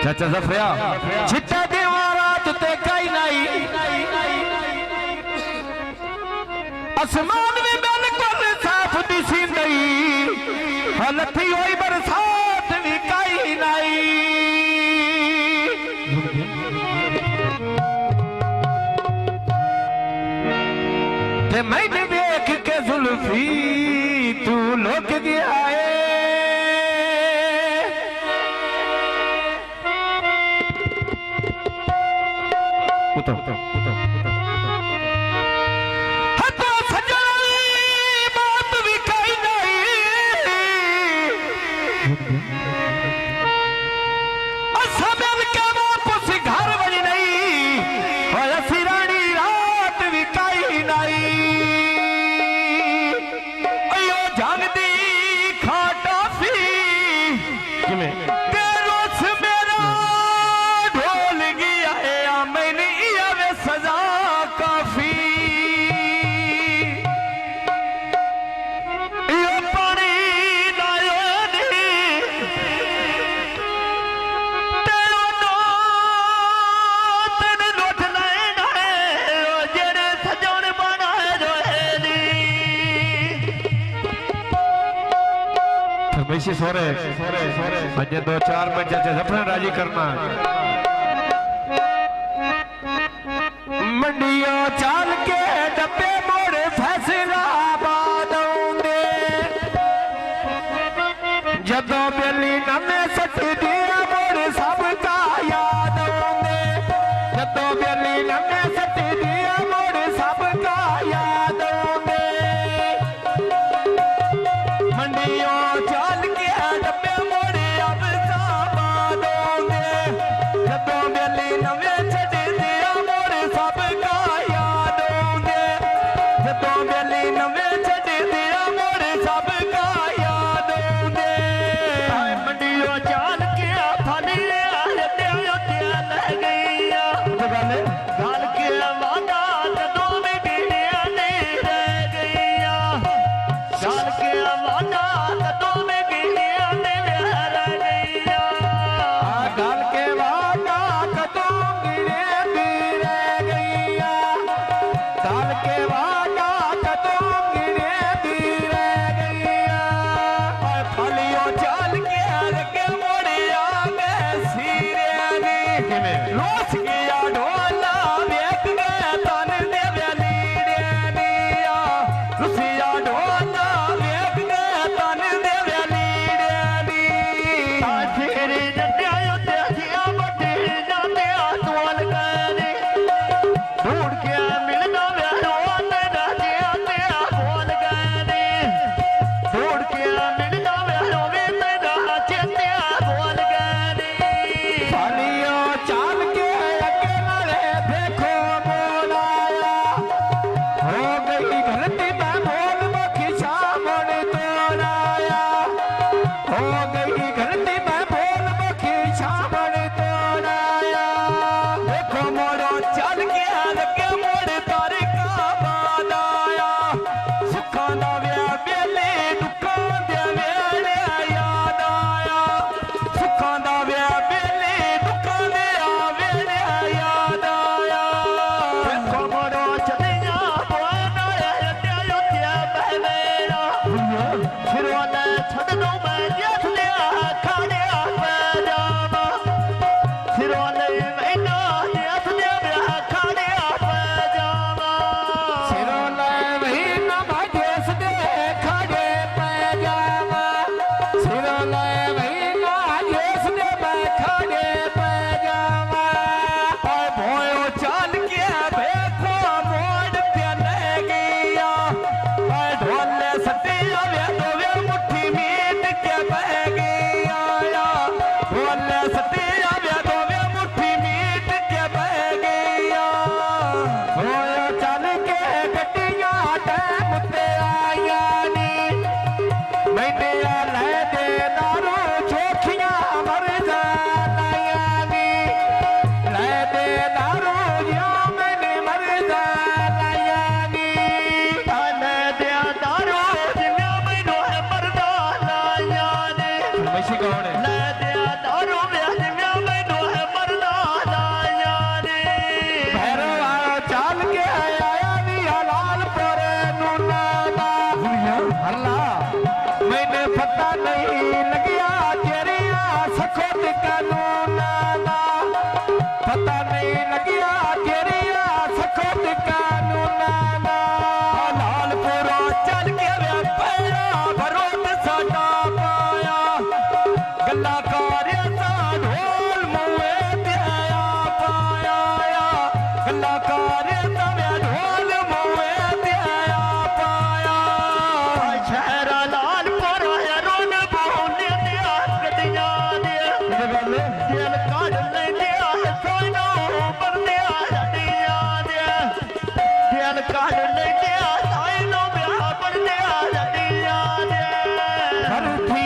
चाचा जफरिया छिट्टा दीवारात ते कई नहीं आसमान में बिल्कुल साफ दिसी नहीं हलथी होई बरसात भी कई नहीं ते मैंने देख के जुल्फी तू लोक गया है पुतो हतो सजनी बात भी कही नहीं असमिल के वापस घर बनी नहीं और सिरानी रात भी कही नहीं अयो जानदी खाटा सी किमें वैसे सोरे अजे 2-4 मिनट चाचा सपना राजी करना मंडियों चाल के डब्बे मोड़ फैसलाबाद आउंदे जदों बेली नमे सट दिया मोड़ सबका याद आउंदे जदों बेली नमे सट दिया मोड़ सबका याद आउंदे मंडियों चाल के डब्बे मोड़े अब साबाद आउंदे जदों बेली नवे छड़ दिया मोड़ सबका याद आउंदे जदों बेली नवे छड़ दिया मोड़ सबका याद आउंदे मंडियों चाल के फली दिया ले गईया गाल के वादा जदों भी गिनिया नहीं रह गईया गाल के वादा जदों में गिनिया नहीं रह गईया गाल के वादा कदों गिरे भी रह गईया गाल के वादा कदों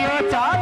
ਉਹ ਚਾਹ